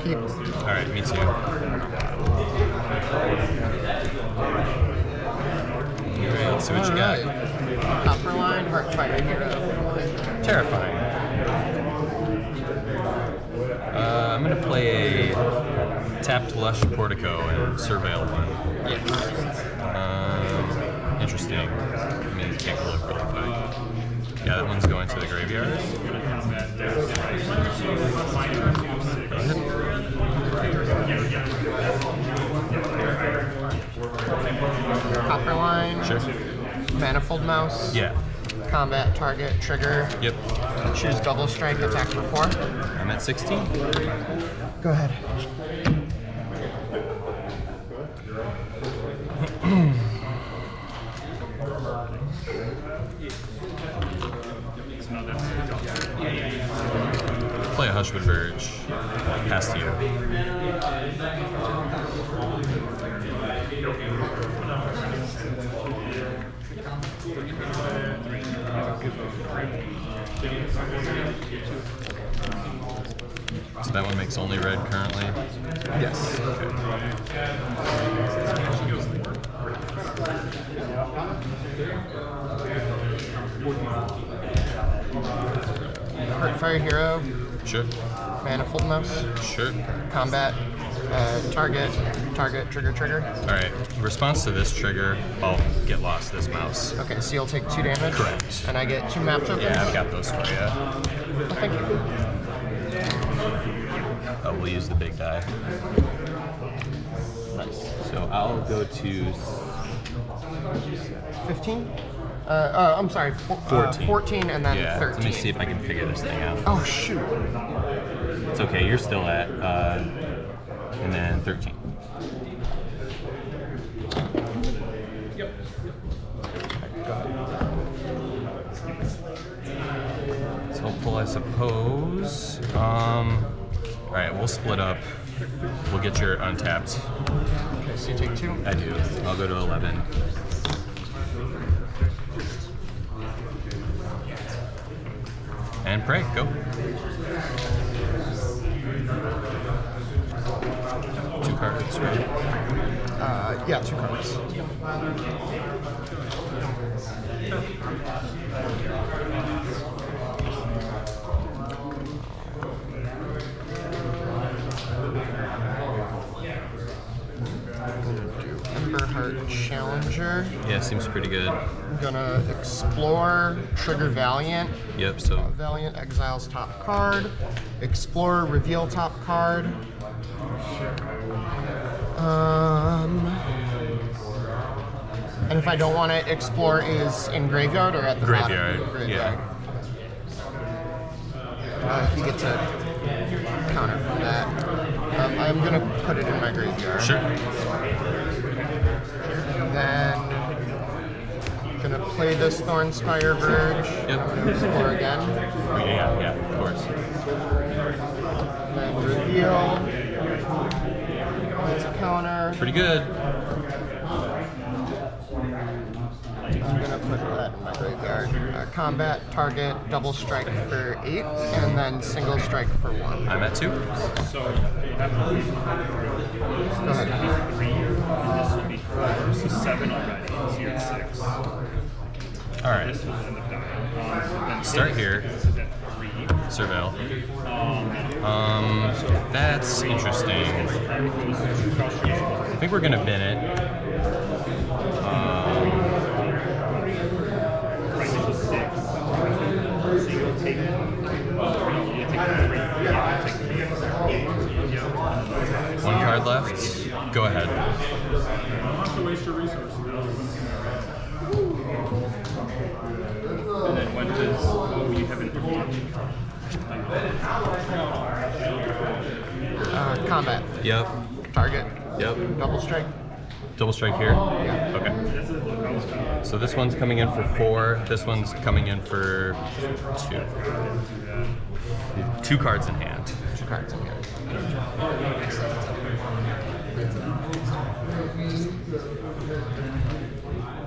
Keep. Alright, me too. Alright, let's see what you got. Copperline, Heartfire Hero. Terrifying. I'm going to play a tapped Lush Portico and Surveil one. Yes. Interesting. I mean, take a look really quick. Yeah, that one's going to the graveyard. Go ahead. Copperline. Sure. Manifold Mouse. Yeah. Combat, target, trigger. Yep. Choose double strike, attack for 4. I'm at 16. Go ahead. Play a Hushwood Verge. Pass to you. So that one makes only red currently? Yes. Heartfire Hero. Sure. Manifold Mouse. Sure. Combat, target, trigger. Alright, in response to this trigger, I'll get lost this mouse. Okay, so you'll take 2 damage? Correct. And I get 2 map tokens? Yeah, I've got those for you. Well, thank you. Oh, we'll use the big die. Nice. So I'll go to 15? I'm sorry, 14 and then yeah, 13. let me see if I can figure this thing out. Oh, shoot. It's okay, you're still at, and then 13. Yep. It's helpful, I suppose. Alright, we'll split up. We'll get your untapped. Okay, so you take 2? I do. I'll go to 11. And pray, go. 2 cards, right? Yeah, 2 cards. Emberheart Challenger. Yeah, seems pretty good. I'm gonna explore, trigger Valiant. Yep, so Valiant exiles top card. Explore, reveal top card. And if I don't want to explore, is in graveyard or at the graveyard. bottom? Graveyard. Yeah. You get to counter from that. I'm gonna put it in my graveyard. Sure. And then gonna play this Thornspire Verge. Yep. I'm gonna explore again. Yeah, of course. And then reveal. It's a counter. Pretty good. I'm gonna put that in my graveyard. Combat, target, double strike for 8, and then single strike for 1. I'm at 2. Go ahead. 3, and this would be 4, so 7 already, so you're at 6. Alright. This will end up dying. Start here. This is at 3. Surveil. That's interesting. I think we're gonna bin it. Right, this is 6. So you'll take 3. One card left. Go ahead. Not to waste your resources. And then when does you haven't Combat. Yep. Target. Yep. Double strike. Double strike here? Yeah. Okay. So this one's coming in for 4. This one's coming in for 2. 2 cards in hand. 2 cards in hand.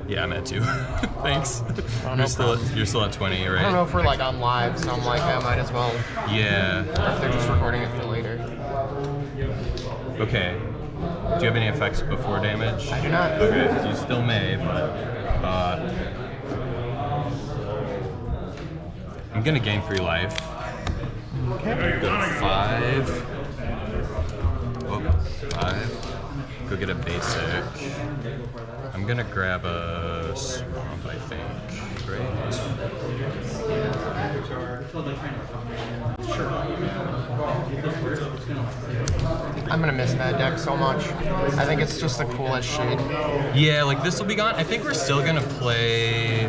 Yeah, I'm at 2. Thanks. Oh, no You're still at 20, right? I don't know if we're like on live, so I'm like, I might as well. Yeah. Or if they're just recording it for later. Okay. Do you have any effects before damage? I do not. Okay, you still may, but I'm gonna gain 3 life. Okay. Go to 5. Oh, 5. Go get a basic. I'm gonna grab a swamp, I think. Great. I'm gonna miss that deck so much. I think it's just the coolest shade. Yeah, like this will be gone. I think we're still gonna play.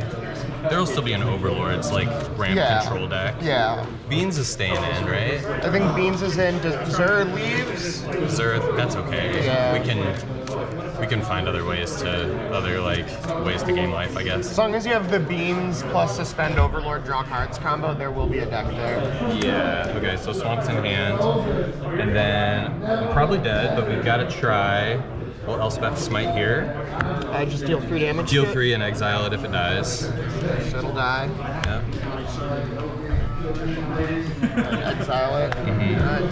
There'll still be an Overlord's like ramp control deck. Yeah. Beans is staying in, right? I think Beans is in. Zur leaves. Zur, that's okay. Yeah. We can find other ways to gain life, I guess. As long as you have the Beans plus Suspend Overlord draw cards combo, there will be a deck there. Yeah. Okay. So Swamp's in hand, and then I'm probably dead, but we've got to try. Well, Elspeth Smite here. I just deal 3 damage. Deal to it. 3 and exile it if it dies. So it'll die. Yeah. Exile it.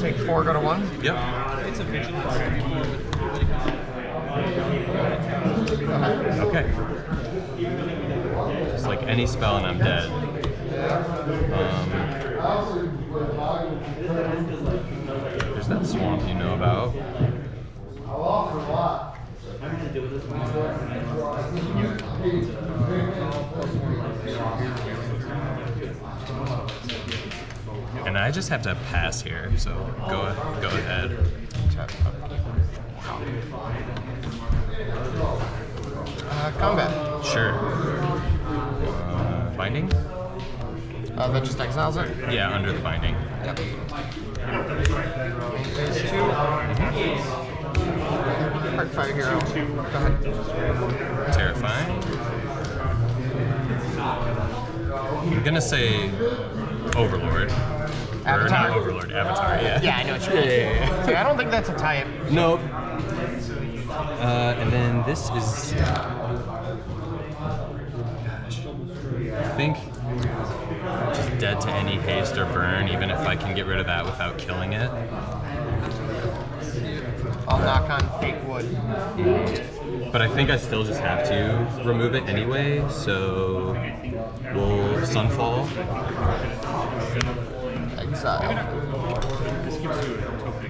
Take 4, go to 1. Yep. Okay. Just like any spell and I'm dead. There's that swamp you know about. And I just have to pass here, so go ahead. Combat. Sure. Binding? That just exiles it? Yeah, under the binding. Yep. There's 2. Heartfire Hero. Go ahead. Terrifying. I'm gonna say Overlord. Avatar? Or not Overlord, Avatar, yeah. Yeah, I know what you mean. Yeah, I don't think that's a type. Nope. And then this is... Gosh. I think just dead to any haste or burn, even if I can get rid of that without killing it. I'll knock on Fake Wood. But I think I still just have to remove it anyway, so we'll Sunfall. Exile.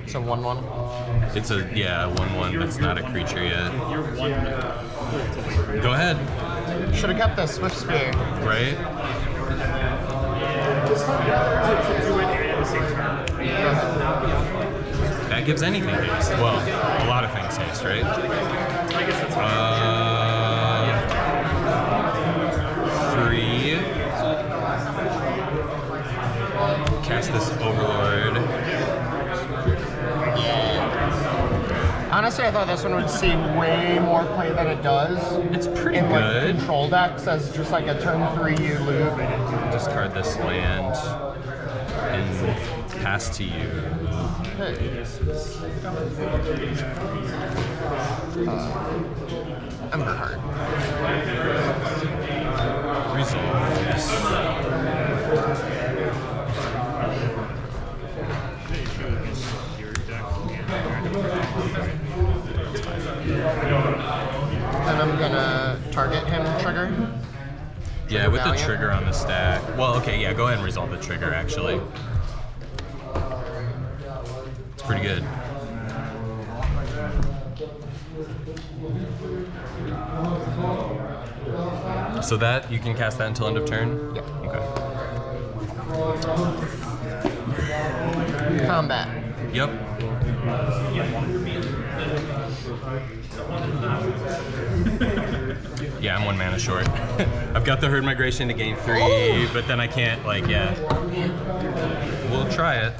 It's a 1/1. It's a, 1/1 that's not a creature yet. Go ahead. Should have kept the Swift Spear. Right? That gives anything haste. Well, a lot of things haste, right? I guess that's 3. Cast this Overlord. Honestly, I thought this one would see way more play than it does. It's pretty in, like, good. control decks as just like a turn 3 you loop. Discard this land and pass to you. Hey. Emberheart. And I'm gonna target him, trigger. Yeah, with the Valiant. trigger on the stack. Well, okay, yeah, go ahead and resolve the trigger, actually. It's pretty good. So that, you can cast that until end of turn? Yep. Okay. Combat. Yep. Yeah, I'm 1 mana short. I've got the Herd Migration to gain 3, but then I can't, like, yeah. We'll try it.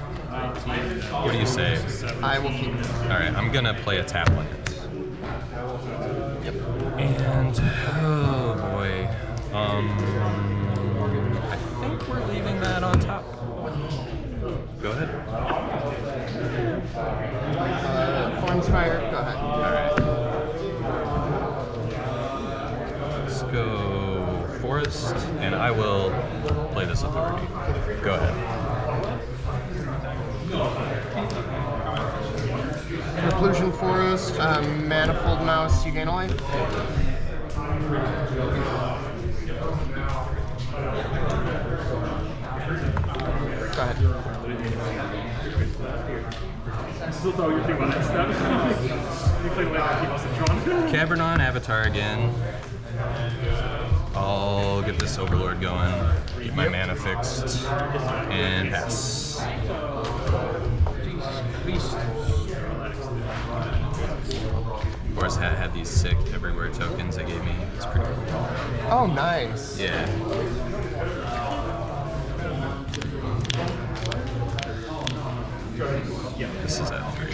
What do you say? I will keep. Alright, I'm gonna play a tap land. Yep. And, oh boy. I think we're leaving that on top. Go ahead. Formspire, go ahead. Alright. Let's go Forest, and I will play this Authority. Go ahead. Reclusion Forest, Manifold Mouse, you gain a life. Go ahead. I still thought you were thinking about that stuff. You played away like he must have drawn. Cavernon Avatar again. I'll get this Overlord going, get my mana fixed, and pass. Of course, I had these sick everywhere tokens they gave me. It's pretty cool. Oh, nice. Yeah. This is at 3.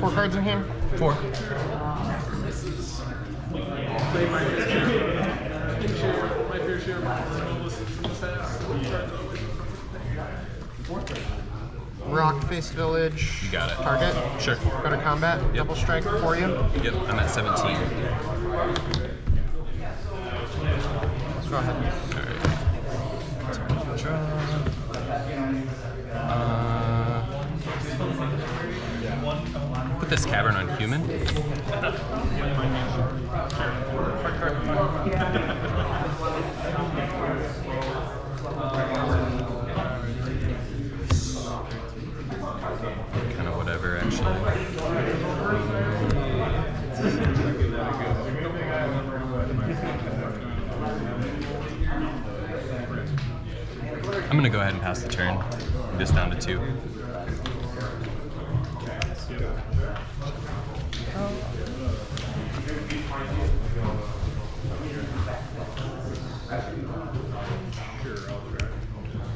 Four cards in hand? 4. Rock-faced village. You got it. Target. Sure. Go to combat. Yep. Double strike for you. Yep, I'm at 17. Go ahead. Alright. Put this cavern on human. Kind of whatever, actually. I'm gonna go ahead and pass the turn. I'm just down to 2.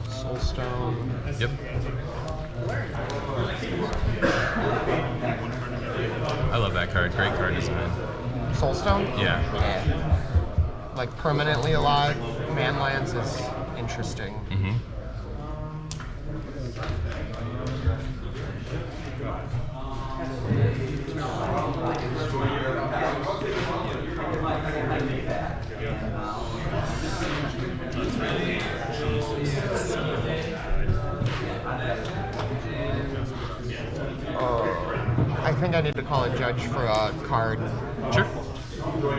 Soulstone. Yep. I love that card. Great card design. Soulstone? Yeah. Yeah. Like permanently alive, man lands is interesting. Mm-hmm. I think I need to call a judge for a card. Sure.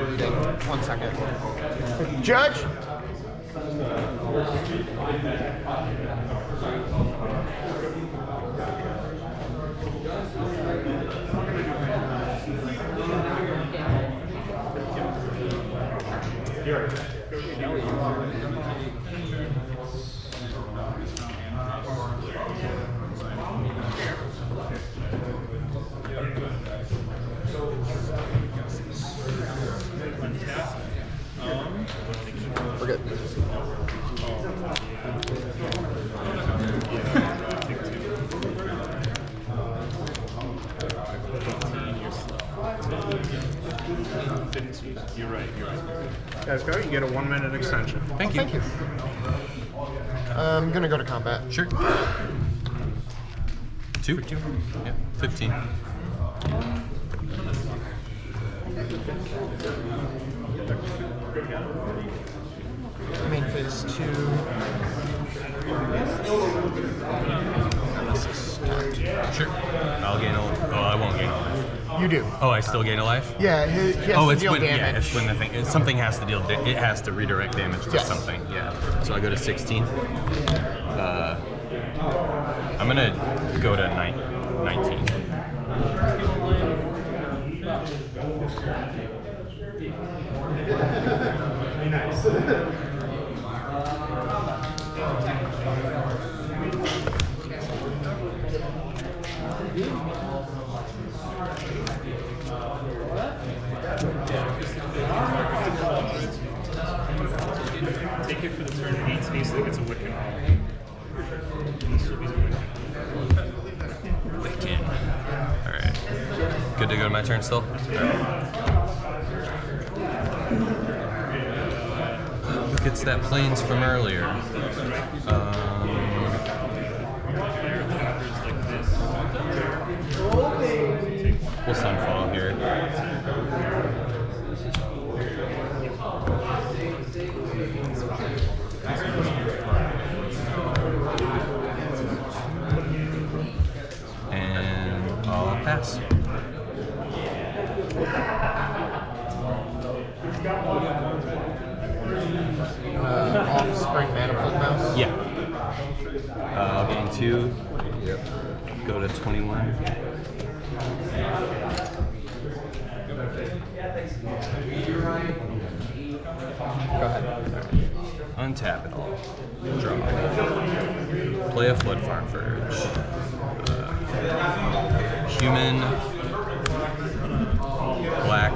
Reading. 1 second. Judge! We're good. You're right. Guys, go. You get a 1-minute extension. Thank you. Thank you. I'm gonna go to combat. Sure. 2? Yeah, 15. Main phase 2. Sure. I'll gain a life. Oh, I won't gain a life. You do. Oh, I still gain a life? Yeah, he has Oh, to it's deal when damage. it's when the thing something has to deal. It has to redirect damage to Yes. something. Yeah. So I go to 16. I'm gonna go to 19. Take it for the turn 8 space, like it's a Wiccan. This will be the Wiccan. to go to my turn still? Look, it's that planes from earlier. We'll Sunfall here. And I'll pass. Offspring Manifold Mouse. Yeah. I'll gain 2. Yep. Go to 21. Go ahead. Untap it all. Draw. Play a Flood Farm Verge. Human. Black.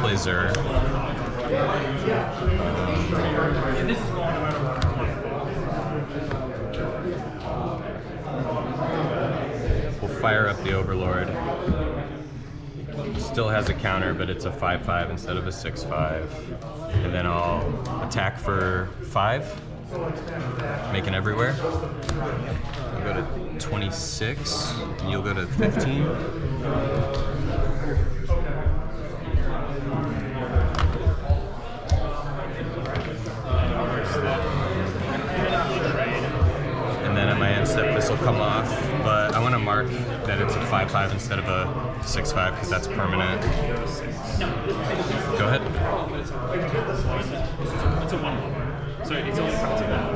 Blazer. We'll fire up the Overlord. Still has a counter, but it's a 5/5 instead of a 6/5. And then I'll attack for 5, making everywhere. I'll go to 26, and you'll go to 15. And then at my end step, this will come off, but I want to mark that it's a 5/5 instead of a 6/5 because that's permanent. Go ahead. It's a 1/1. So it's only counts to 1.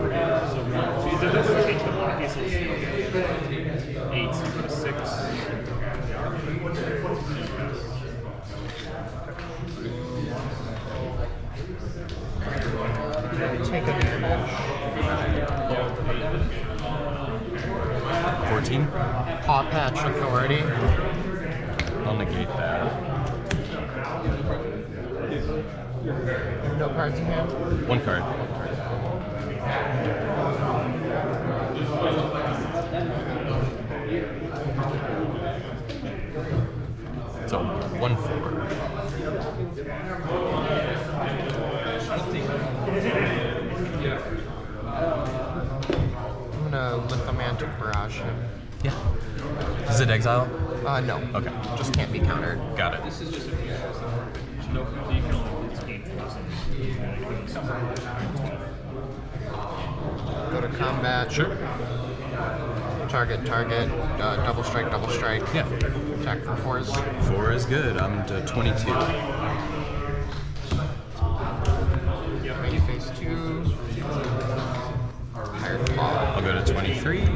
So it doesn't change the block. It's 8, so go to 6. Take a damage. 14. Paw Patch Authority. I'll negate that. No cards in hand. 1 card. It's a 1/4. I'm gonna Lithomantic Barrage him. Yeah. Is it exile? No. Okay. Just can't be countered. Got it. This is just a no, you can only it's game frozen. Go to combat. Sure. Target, double strike. Yeah. Attack for 4s. 4 is good. I'm to 22. Ready phase 2. Higher claw. I'll go to 23.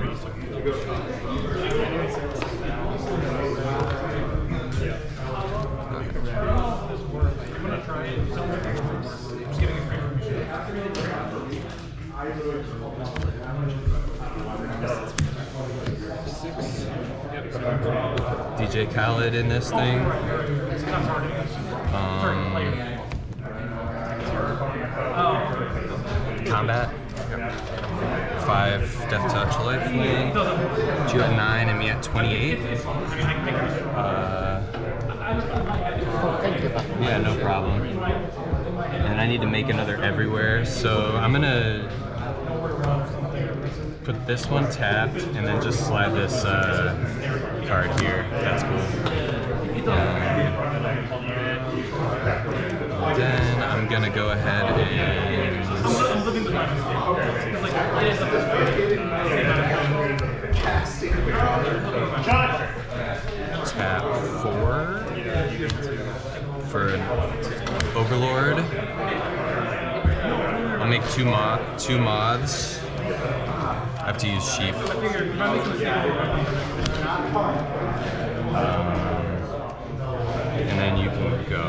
DJ Khaled in this thing. Combat. 5 Death Touch Lifelink. You at 9 and me at 28. Thank you. Yeah, no problem. And I need to make another everywhere, so I'm gonna put this one tapped and then just slide this card here. That's cool. Then I'm gonna go ahead and tap 4 for an Overlord. I'll make 2 moths. I have to use sheep. And then you can go.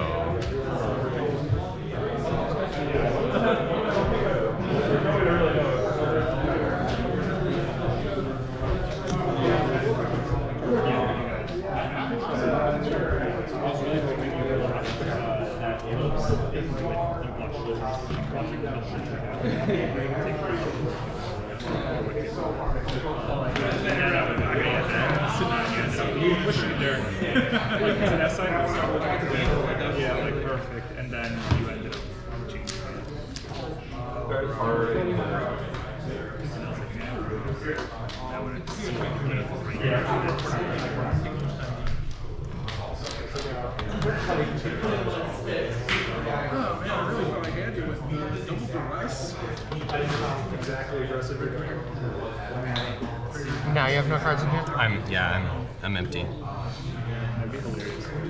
Pushing it there. Like to that side, yeah, like perfect, and then you ended up changing it. That would seem like meaningful right here. Oh man, I really felt like I had to with double device. Exactly aggressive. Now you have no cards in hand? I'm empty. That'd be hilarious. Every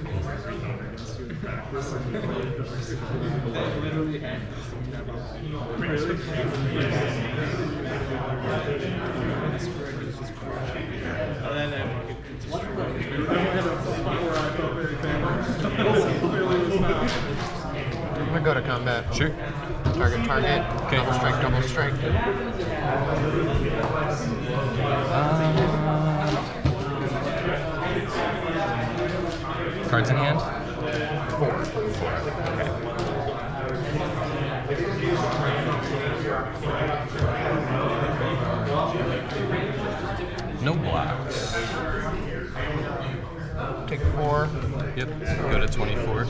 game against you in practice, and you play the Literally. And then I'm gonna go to combat. Sure. Target, target. Okay. Double strike, double strike. Cards in hand? 4. Okay. No blocks. Take 4. Yep. Go to 24.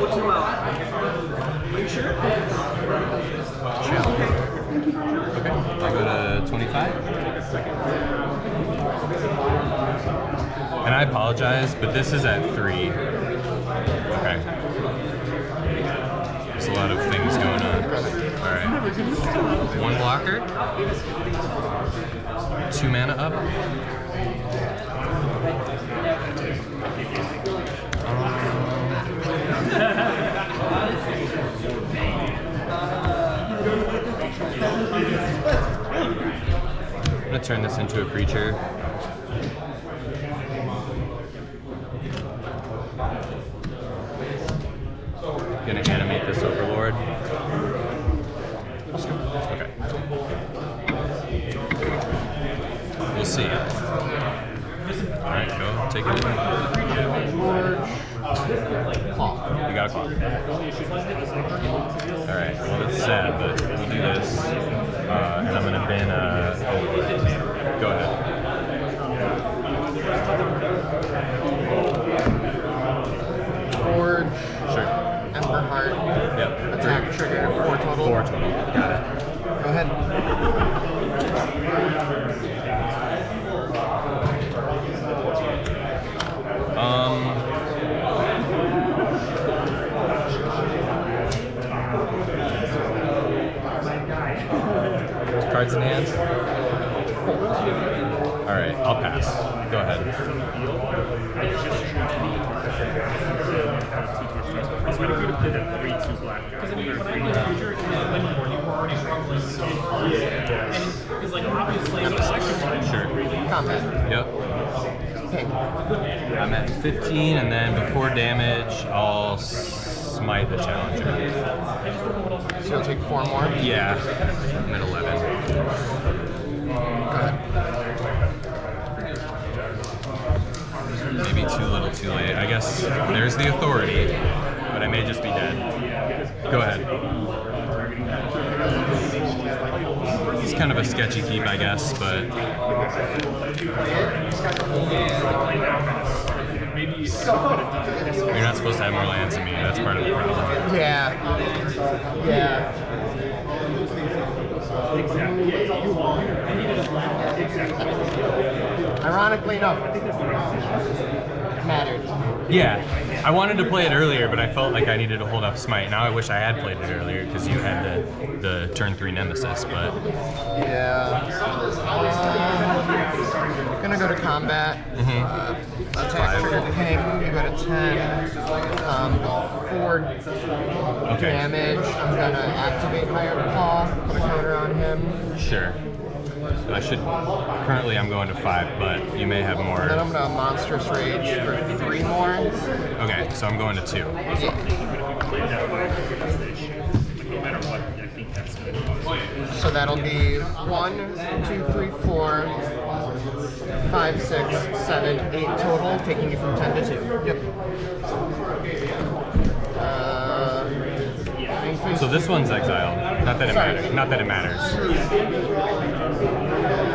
What's your mouth? Are you sure? Okay. I'll go to 25. And I apologize, but this is at 3. Okay. There's a lot of things going on. Alright. 1 blocker. 2 mana up. I'm gonna turn this into a creature. Gonna animate this Overlord. Okay. We'll see. Alright, go. Take it. Claw. You got a call. Alright, well that's sad, but we'll do this. And I'm gonna bin go ahead. Forge. Sure. Ember Heart. Yep. Attack trigger. 4 total. 4 total. Got it. Go ahead. Cards in hand? Alright, I'll pass. Go ahead. So what if you would have played a 3/2 black guy? Because when I play future, you were already struggling so hard. And it's like obviously Sure. Combat. Yep. Ping. I'm at 15, and then before damage, I'll smite the challenger. So you'll take 4 more. Yeah, I'm at 11. Go ahead. Maybe too little, too late. I guess there's the authority, but I may just be dead. Go ahead. It's kind of a sketchy keep, I guess, but you're not supposed to have more lands than me. That's part of the problem. Yeah. Yeah. Ironically enough, mattered. Yeah, I wanted to play it earlier, but I felt like I needed to hold up Smite. Now I wish I had played it earlier because you had the turn 3 Nemesis, but Yeah. Gonna go to combat. Attack trigger ping. You go to 10. 4 okay, damage. I'm gonna activate Higher Claw. Put a counter on him. sure. Currently I'm going to 5, but you may have more. Then I'm gonna Monstrous Rage for 3 more. Okay, so I'm going to 2. Play that way, no matter what, I think that's good. So that'll be 1, 2, 3, 4, 5, 6, 7, 8 total, taking you from 10 to 2. Yep. So this one's exiled. Not that it matters. Not that it matters.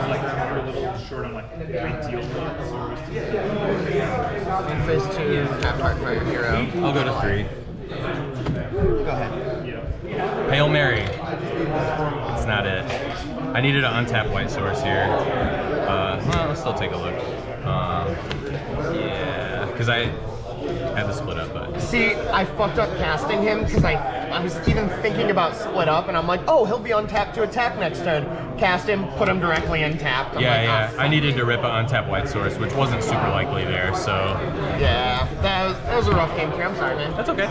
Like we're a little short on like ideal In phase 2, tap target for your hero. I'll go to 3. Go ahead. Hail Mary. That's not it. I needed to untap white source here. Well, let's still take a look. Yeah, because I had to split up, but See, I fucked up casting him because I was even thinking about split up, and I'm like, oh, he'll be untapped to attack next turn. Cast him, put him directly untapped. I'm like, yeah. "Ah, I needed to rip an untap white source, which wasn't super likely there, so yeah, that was a rough game too. I'm sorry, man. that's okay.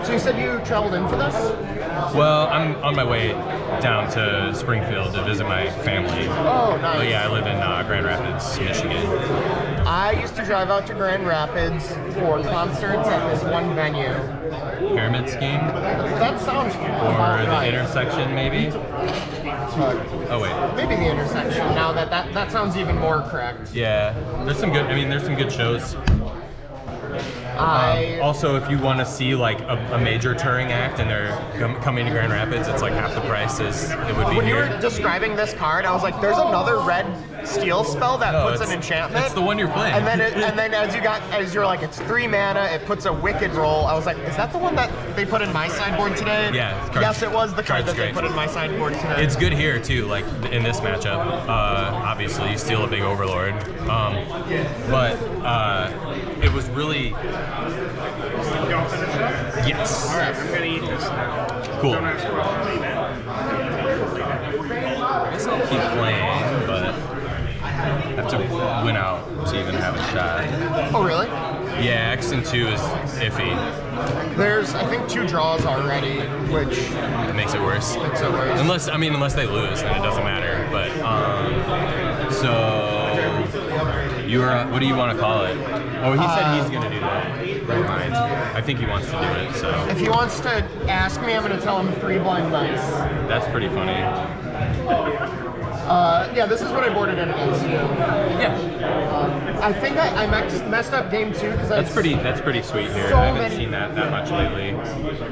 So you said you traveled in for this? Well, I'm on my way down to Springfield to visit my family. Oh, nice. But yeah, I live in Grand Rapids, Michigan. I used to drive out to Grand Rapids for concerts at this one venue. Pyramid Scheme? That sounds Or about the right. intersection, maybe? Oh, wait. Maybe the intersection. Now that sounds even more correct. Yeah, there's some good shows. Also, if you want to see like a major touring act and they're coming to Grand Rapids, it's like half the price as it would be When you here. were describing this card, I was like, "There's another red steel spell that No, puts an it's- enchantment." it's the one you're playing. And then as you're like, "It's 3 mana. It puts a wicked roll." I was like, "Is that the one that they put in my sideboard today?" Yeah, Yes, it was the card card's that they great. put in my sideboard today. It's good here too, like in this matchup. Obviously, you steal a big Overlord, but it was really Don't finish it up? yes. All right, I'm gonna eat this now. Cool. Don't ask why. I guess I'll keep playing, but I have to win out to even have a shot. Oh, really? Yeah, X and 2 is iffy. There's, I think, 2 draws already, which It makes it worse. makes it worse. Unless they lose, then it doesn't matter. But so what do you want to call it? Oh, he said he's gonna do that. Never mind. I think he wants to do it. So If he wants to ask me, I'm going to tell him 3 blind dice. that's pretty funny. Yeah, this is what I boarded in against you. Yeah, I think I messed up game 2 because that's pretty sweet here. So I haven't many- seen that much lately.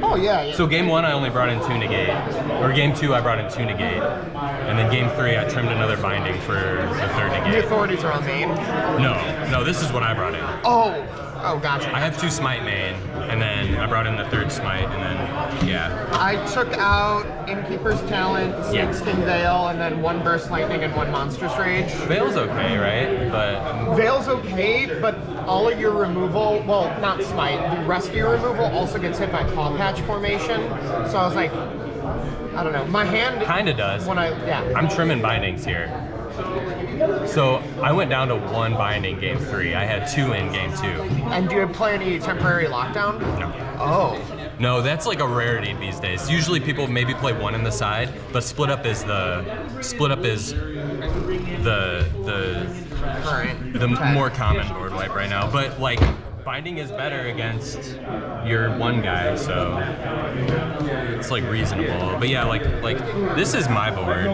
Oh yeah. So game 1 I only brought in 2 negate, or game 2 I brought in 2 negate, and then game 3 I trimmed another binding for the 3rd The negate. authorities are on main. No, this is what I brought in. Oh, gotcha. I have 2 smite main, and then I brought in the 3rd smite, and then yeah. I took out Innkeeper's Talent, Yeah. Snakeskin Veil, and then 1 Burst Lightning and 1 Monstrous Rage. Veil's okay, right? But Veil's okay, but all of your removal, well, not Smite, the rest of your removal also gets hit by Paw Patch formation. So I was like, I don't know. My hand kinda does. yeah. I'm trimming bindings here. So I went down to 1 binding game 3. I had 2 in game 2. And do you play any temporary lockdown? No. Oh. No, that's like a rarity these days. Usually people maybe play 1 in the side, but split up is the Alright. more common board wipe right now. But like binding is better against your 1 guy, so it's like reasonable. But yeah, like this is my board.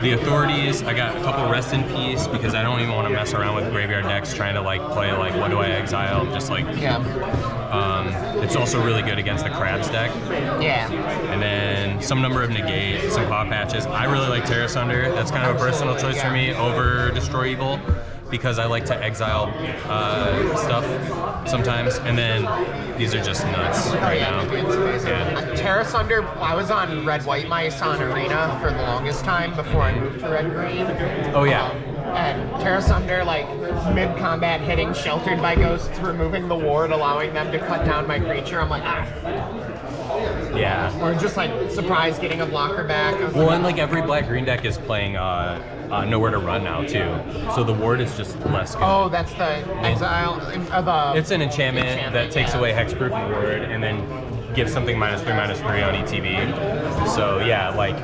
The authorities, I got a couple rest in peace because I don't even want to mess around with graveyard decks trying to like play like what do I exile, just like Yeah. it's also really good against the crabs deck. Yeah. And then some number of negate, some paw patches. I really like Terra Sunder. That's kind of a personal choice for me over Destroy Evil because I like to exile stuff sometimes. And then these are just nuts right now. It's amazing. Yeah. Terra Sunder, I was on Red White Mice on Arena for the longest time before I moved to Red Green. Oh yeah. And Terra Sunder, like mid-combat hitting, sheltered by ghosts, removing the ward, allowing them to cut down my creature. I'm like, ah. Yeah. Or just like surprise getting a blocker back. I was Well, and like every black-green deck is playing Nowhere to Run now too. So the ward is just less good. oh, that's the exile. The It's an enchantment that takes away hexproof and ward and then gives something -3/-3 on ETB. So yeah, like